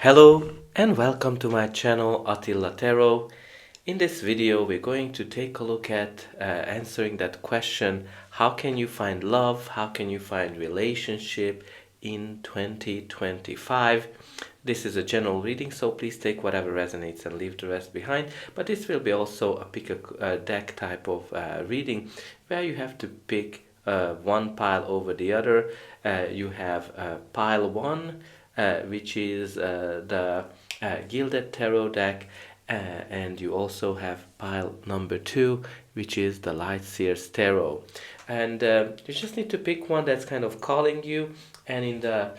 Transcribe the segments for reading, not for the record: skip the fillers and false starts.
Hello and welcome to my channel Attila Tarot. In this video we're going to take a look at answering that question, how can you find love, how can you find relationship in 2025. This is a general reading, so please take whatever resonates and leave the rest behind, but this will be also a pick a deck type of reading where you have to pick one pile over the other. You have pile 1, which is the Gilded Tarot deck, and you also have pile number 2, which is the Light Seers Tarot. And you just need to pick one that's kind of calling you, and in the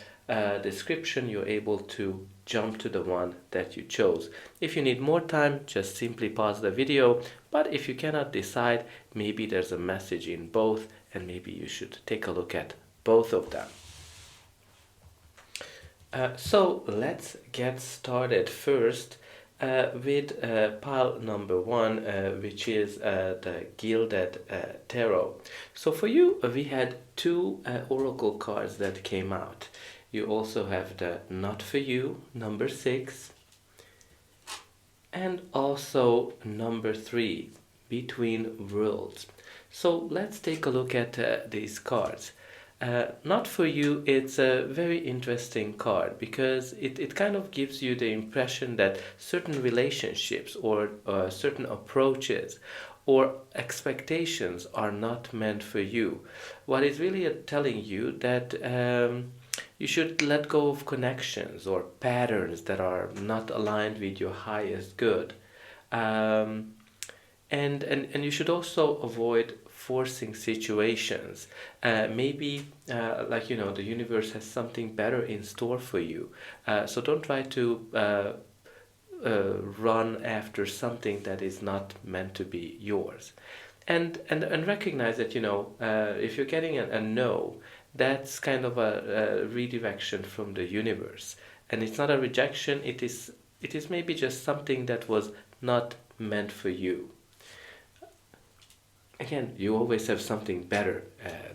description you're able to jump to the one that you chose. If you need more time, just simply pause the video, but if you cannot decide, maybe there's a message in both, and maybe you should take a look at both of them. So let's get started first with pile number 1, which is the Gilded Tarot. So for you, we had 2 oracle cards that came out. You also have the Not For You, number 6, and also number 3, Between Worlds. So let's take a look at these cards. Not For You, it's a very interesting card because it kind of gives you the impression that certain relationships or certain approaches or expectations are not meant for you. What is really telling you that you should let go of connections or patterns that are not aligned with your highest good. And you should also avoid forcing situations. Maybe the universe has something better in store for you. So don't try to run after something that is not meant to be yours. And recognize that, if you're getting a no, that's kind of a redirection from the universe. And it's not a rejection, it is maybe just something that was not meant for you. Again, you always have something better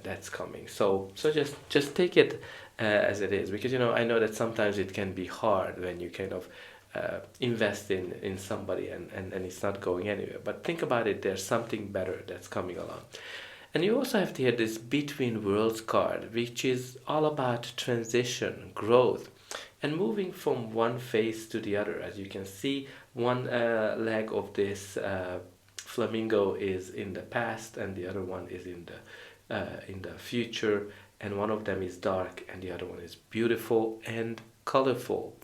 that's coming. So just take it as it is, because I know that sometimes it can be hard when you kind of invest in somebody and it's not going anywhere. But think about it, there's something better that's coming along. And you also have here this Between Worlds card, which is all about transition, growth, and moving from one phase to the other. As you can see, one leg of this flamingo is in the past and the other one is in the future, and one of them is dark and the other one is beautiful and colorful.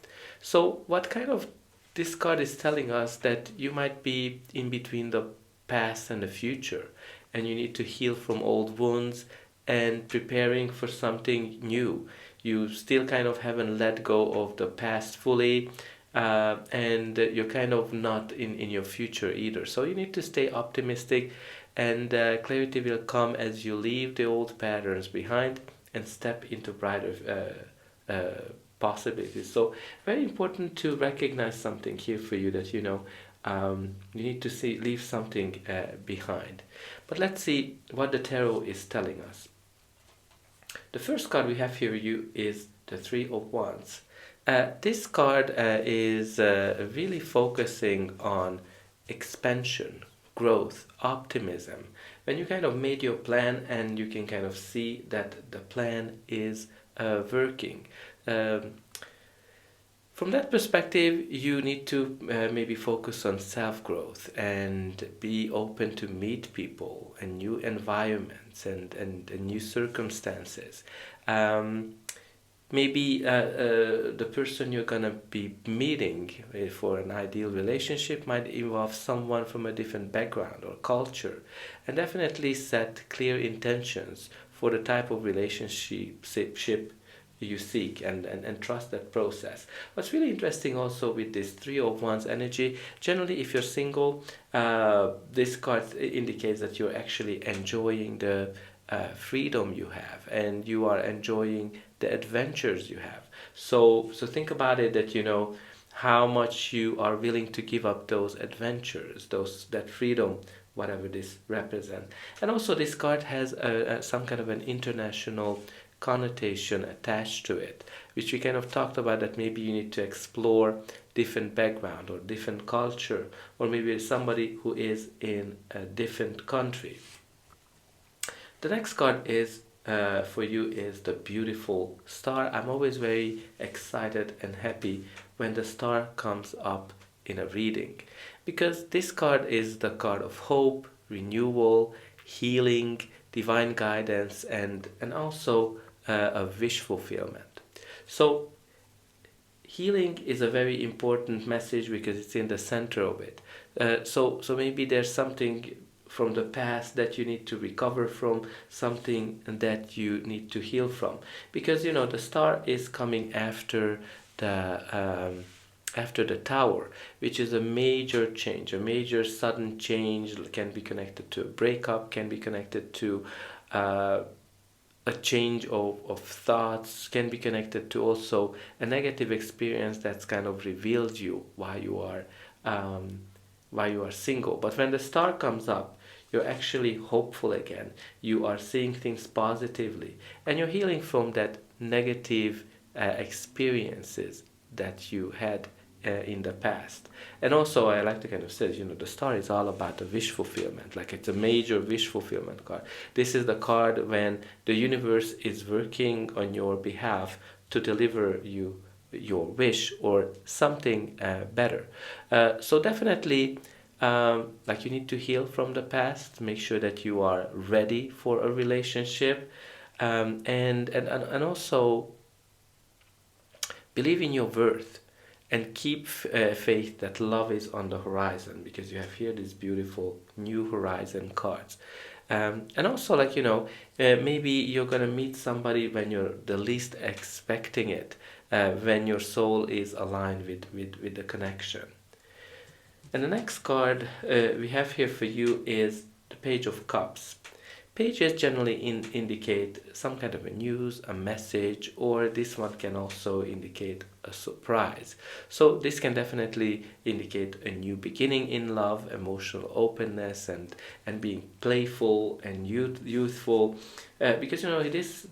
So what kind of this card is telling us that you might be in between the past and the future, and you need to heal from old wounds and preparing for something new. You still kind of haven't let go of the past fully, and you're kind of not in your future either. So you need to stay optimistic, and clarity will come as you leave the old patterns behind and step into brighter possibilities. So very important to recognize something here for you, that you need to leave something behind. But let's see what the tarot is telling us. The first card we have here is the 3 of Wands. This card is really focusing on expansion, growth, optimism. When you kind of made your plan and you can kind of see that the plan is working. From that perspective, you need to maybe focus on self-growth and be open to meet people and new environments and new circumstances. Maybe the person you're going to be meeting for an ideal relationship might involve someone from a different background or culture, and definitely set clear intentions for the type of relationship you seek, and trust that process. What's really interesting also with this 3 of Wands energy, generally if you're single, this card indicates that you're actually enjoying the freedom you have, and you are enjoying the adventures you have. So think about it, that how much you are willing to give up those adventures, that freedom, whatever this represents. And also this card has some kind of an international connotation attached to it, which we kind of talked about, that maybe you need to explore different background or different culture, or maybe somebody who is in a different country. The next card is for you is the beautiful star. I'm always very excited and happy when the star comes up in a reading, because this card is the card of hope, renewal, healing, divine guidance, and also a wish fulfillment. So healing is a very important message because it's in the center of it. So maybe there's something from the past that you need to recover from, something that you need to heal from, because the star is coming after the Tower, which is a major change, a major sudden change. Can be connected to a breakup, can be connected to a change of thoughts, can be connected to also a negative experience that's kind of revealed you why you are single. But when the star comes up, you're actually hopeful again. You are seeing things positively, and you're healing from that negative experiences that you had in the past. And also, I like to kind of say, the star is all about the wish fulfillment. Like, it's a major wish fulfillment card. This is the card when the universe is working on your behalf to deliver you your wish or something better. So definitely, like, you need to heal from the past, make sure that you are ready for a relationship, and also believe in your worth, and keep faith that love is on the horizon, because you have here these beautiful new horizon cards. And also, like, maybe you're gonna meet somebody when you're the least expecting it, when your soul is aligned with the connection. And the next card we have here for you is the Page of Cups. Pages generally indicate some kind of a news, a message, or this one can also indicate a surprise. So this can definitely indicate a new beginning in love, emotional openness, and being playful and youthful. Because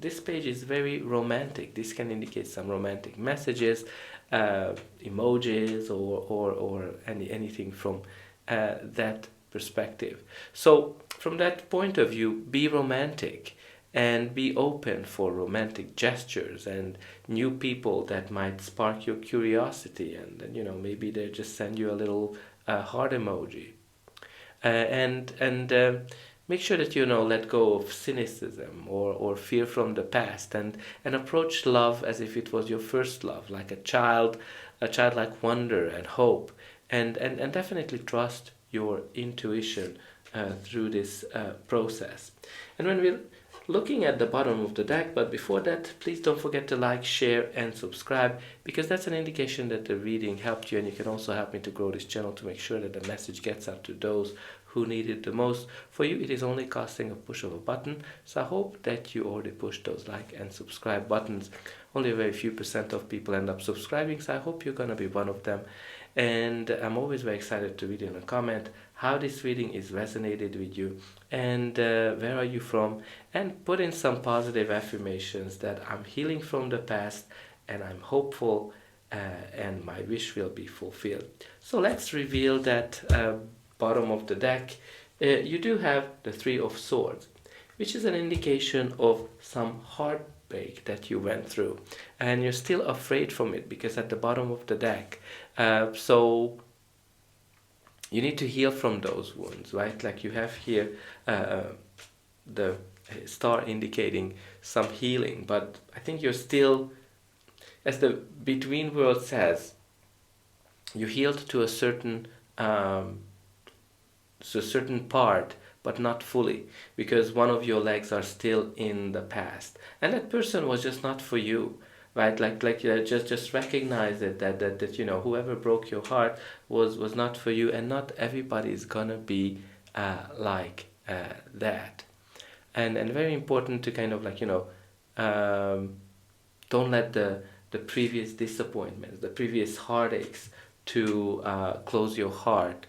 this page is very romantic. This can indicate some romantic messages, emojis, or anything from that perspective. So from that point of view, be romantic and be open for romantic gestures and new people that might spark your curiosity, and maybe they just send you a little heart emoji, and make sure that let go of cynicism or fear from the past, and approach love as if it was your first love, like a childlike wonder and hope, and definitely trust your intuition through this process. And when we're looking at the bottom of the deck, but before that, please don't forget to like, share, and subscribe, because that's an indication that the reading helped you, and you can also help me to grow this channel to make sure that the message gets out to those who need it the most. For you, it is only costing a push of a button, so I hope that you already pushed those like and subscribe buttons. Only a very few % of people end up subscribing, so I hope you're gonna be one of them. And I'm always very excited to read in a comment how this reading is resonated with you, and where are you from, and put in some positive affirmations that I'm healing from the past, and I'm hopeful, and my wish will be fulfilled. So let's reveal that bottom of the deck. You do have the Three of Swords, which is an indication of some heartbreak that you went through, and you're still afraid from it because at the bottom of the deck. So you need to heal from those wounds, right? Like, you have here the star indicating some healing, but I think you're still, as the Between World says, you healed to a certain part, but not fully, because one of your legs are still in the past, and that person was just not for you. Right, just recognize it, that whoever broke your heart was not for you, and not everybody is gonna be like that, and very important to kind of don't let the previous disappointments, the previous heartaches, to close your heart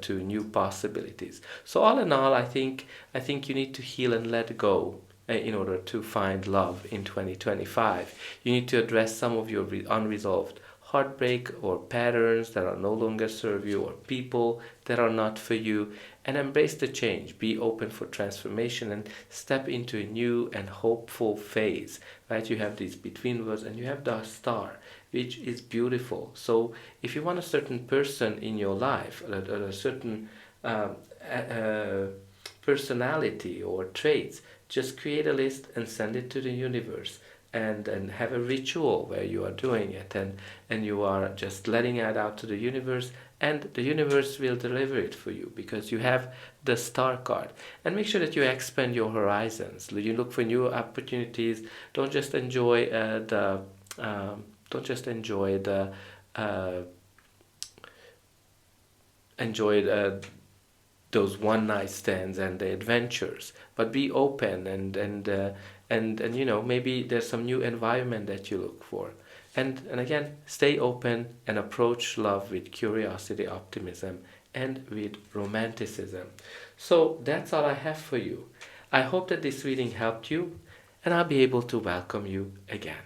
to new possibilities. So all in all, I think you need to heal and let go in order to find love in 2025. You need to address some of your unresolved heartbreak or patterns that are no longer serve you, or people that are not for you, and embrace the change. Be open for transformation and step into a new and hopeful phase, right? You have these between words and you have the star, which is beautiful. So if you want a certain person in your life, a certain personality or traits, just create a list and send it to the universe, and have a ritual where you are doing it, and you are just letting it out to the universe, and the universe will deliver it for you because you have the star card. And make sure that you expand your horizons. You look for new opportunities. Don't just enjoy those one night stands and the adventures, but be open, and you know, maybe there's some new environment that you look for, and again, stay open and approach love with curiosity, optimism, and with romanticism. So that's all I have for you. I hope that this reading helped you, and I'll be able to welcome you again.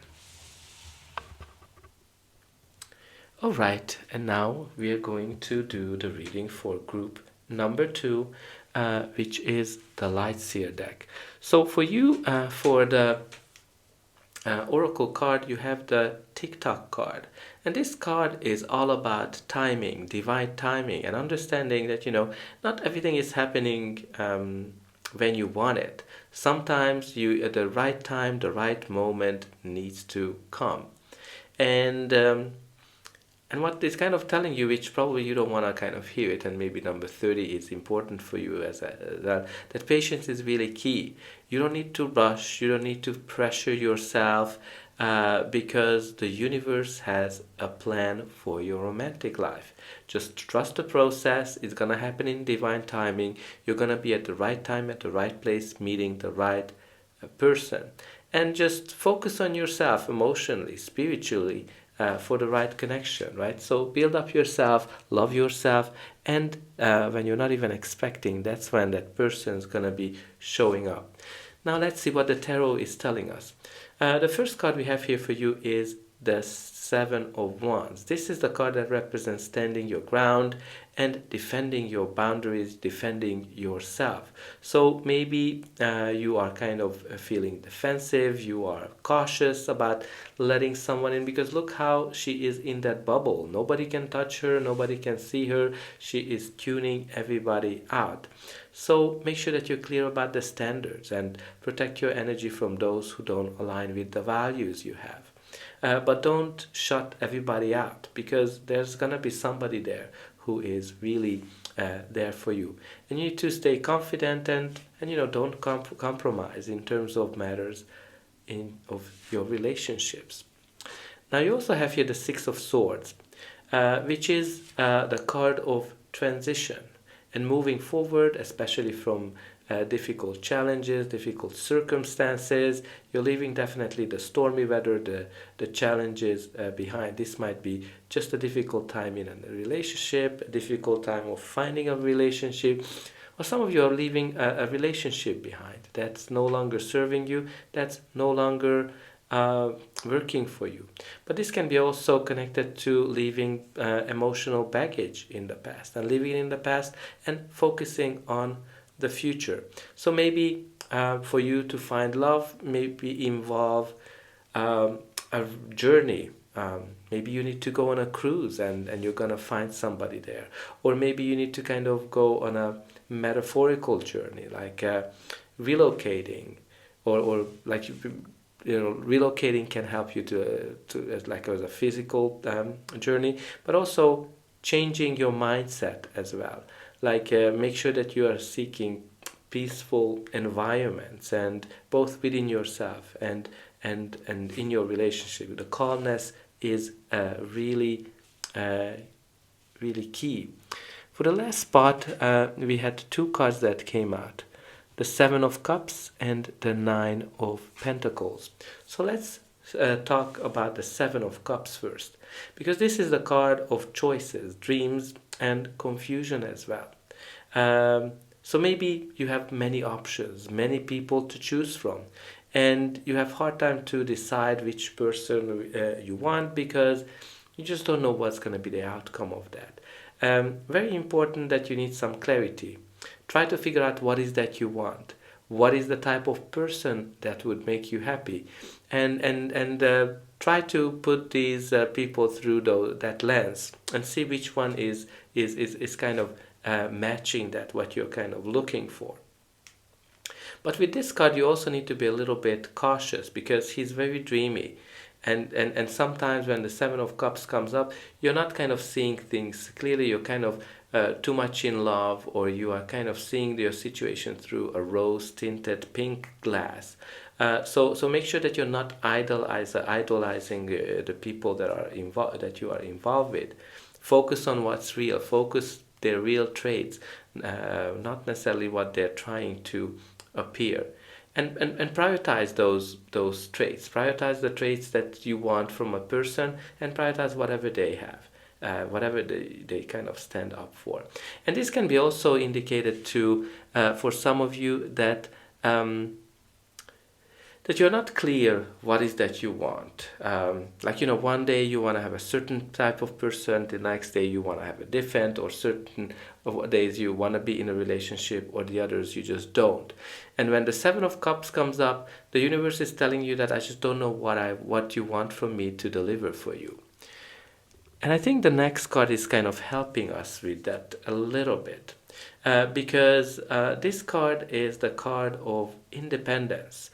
All right, and now we are going to do the reading for group number 2, which is the Light Seer deck. So for you, for the Oracle card, you have the TikTok card. And this card is all about timing, divine timing, and understanding that, you know, not everything is happening when you want it. Sometimes you, at the right time, the right moment needs to come. And what it's kind of telling you, which probably you don't want to kind of hear it, and maybe number 30 is important for you, that patience is really key. You don't need to rush, you don't need to pressure yourself, because the universe has a plan for your romantic life. Just trust the process. It's going to happen in divine timing. You're going to be at the right time, at the right place, meeting the right person. And just focus on yourself emotionally, spiritually, for the right connection, right? So build up yourself, love yourself, and when you're not even expecting, that's when that person's gonna be showing up. Now let's see what the tarot is telling us. The first card we have here for you is the Seven of Wands. This is the card that represents standing your ground and defending your boundaries, defending yourself. So maybe you are kind of feeling defensive, you are cautious about letting someone in, because look how she is in that bubble. Nobody can touch her, nobody can see her. She is tuning everybody out. So make sure that you're clear about the standards and protect your energy from those who don't align with the values you have. But don't shut everybody out, because there's going to be somebody there who is really there for you. And you need to stay confident and you know, don't compromise in terms of matters of your relationships. Now you also have here the Six of Swords, which is the card of transition and moving forward, especially from difficult challenges, difficult circumstances. You're leaving definitely the stormy weather, the challenges behind. This might be just a difficult time in a relationship, a difficult time of finding a relationship, or some of you are leaving a relationship behind that's no longer serving you, that's no longer working for you. But this can be also connected to leaving emotional baggage in the past, and living in the past and focusing on the future. So maybe for you to find love, maybe involve a journey. Maybe you need to go on a cruise and you're gonna find somebody there. Or maybe you need to kind of go on a metaphorical journey, like relocating, or like relocating can help you to like as a physical journey, but also changing your mindset as well. Like make sure that you are seeking peaceful environments, and both within yourself and in your relationship. The calmness is really key. For the last spot, we had two cards that came out: the Seven of Cups and the Nine of Pentacles. So let's talk about the Seven of Cups first, because this is the card of choices, dreams, and confusion as well. So maybe you have many options, many people to choose from, and you have hard time to decide which person you want because you just don't know what's going to be the outcome of that. Very important that you need some clarity. Try to figure out what is that you want. What is the type of person that would make you happy, and try to put these people through that lens and see which one is kind of matching that what you're kind of looking for. But with this card, you also need to be a little bit cautious because he's very dreamy. And sometimes when the Seven of Cups comes up, you're not kind of seeing things clearly. You're kind of too much in love, or you are kind of seeing your situation through a rose-tinted pink glass. So make sure that you're not idolizing the people that you are involved with. Focus on what's real. Focus their real traits, not necessarily what they're trying to appear. And prioritize those traits. Prioritize the traits that you want from a person, and prioritize whatever they have, whatever they kind of stand up for. And this can be also indicated to for some of you that that you're not clear what is that you want. Like, one day you want to have a certain type of person, the next day you want to have a different, or certain days you want to be in a relationship, or the others you just don't. And when the Seven of Cups comes up, the universe is telling you that I just don't know what you want from me to deliver for you. And I think the next card is kind of helping us with that a little bit. Because this card is the card of independence.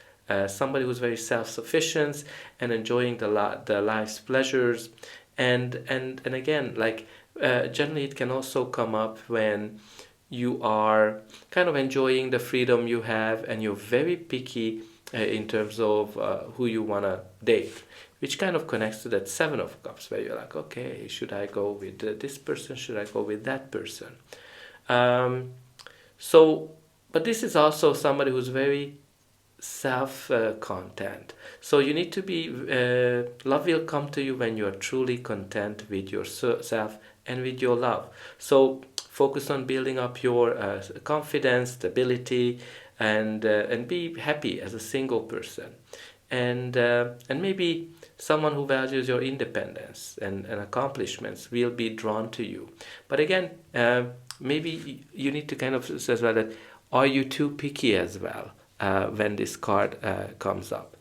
Somebody who's very self-sufficient and enjoying the life's pleasures, and again, like generally it can also come up when you are kind of enjoying the freedom you have, and you're very picky in terms of who you want to date, which kind of connects to that Seven of Cups, where you're like, okay, should I go with this person, should I go with that person? But this is also somebody who's very self-content. So you need to be, love will come to you when you are truly content with yourself and with your love. So focus on building up your confidence, stability, and be happy as a single person. And maybe someone who values your independence and accomplishments will be drawn to you. But again, maybe you need to kind of say as well that, are you too picky as well? When this card comes up.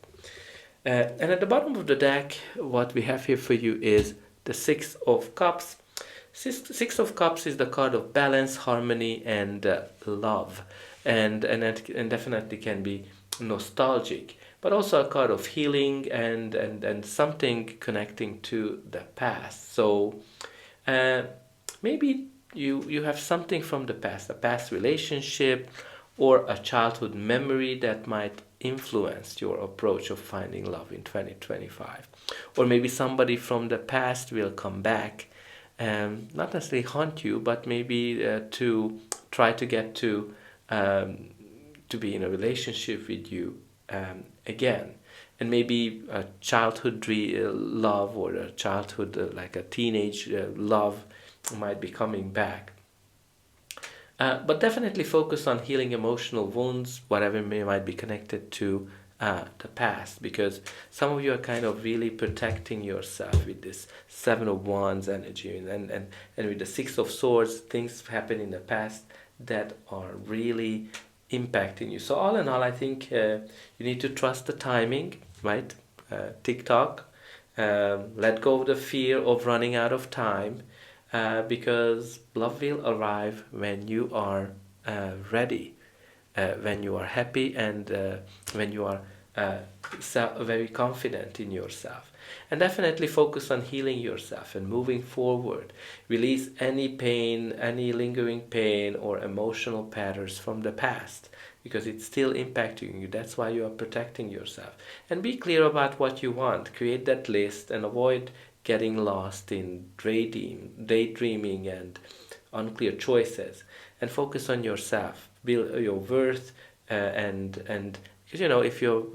And at the bottom of the deck, what we have here for you is the Six of Cups. Six of Cups is the card of balance, harmony, and love. And definitely can be nostalgic, but also a card of healing and something connecting to the past. So maybe you have something from the past, a past relationship, or a childhood memory that might influence your approach of finding love in 2025. Or maybe somebody from the past will come back and not necessarily haunt you, but maybe to try to get to be in a relationship with you again. And maybe a childhood love, or a childhood, like a teenage love, might be coming back. But definitely focus on healing emotional wounds, whatever might be connected to the past, because some of you are kind of really protecting yourself with this Seven of Wands energy, and with the Six of Swords, things happen in the past that are really impacting you. So all in all, I think you need to trust the timing, right? TikTok, let go of the fear of running out of time. Because love will arrive when you are ready, when you are happy, and when you are very confident in yourself. And definitely focus on healing yourself and moving forward. Release any pain, any lingering pain or emotional patterns from the past, because it's still impacting you. That's why you are protecting yourself. And be clear about what you want. Create that list and avoid getting lost in daydreaming and unclear choices, and focus on yourself, build your worth, and because if your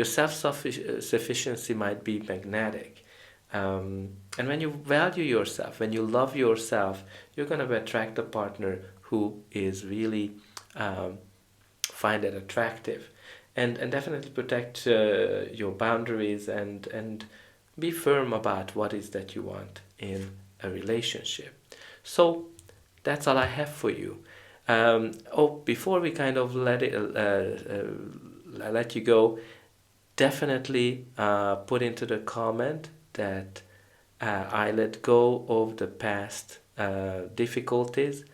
self-sufficiency might be magnetic, and when you value yourself, when you love yourself, you're going to attract a partner who is really find it attractive. And definitely protect your boundaries and be firm about what is that you want in a relationship. So that's all I have for you. Before we kind of let you go, definitely put into the comment that I let go of the past difficulties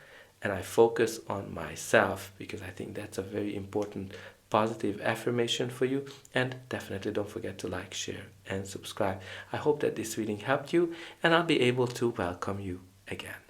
and I focus on myself, because I think that's a very important positive affirmation for you. And definitely don't forget to like, share and subscribe. I hope that this reading helped you, and I'll be able to welcome you again.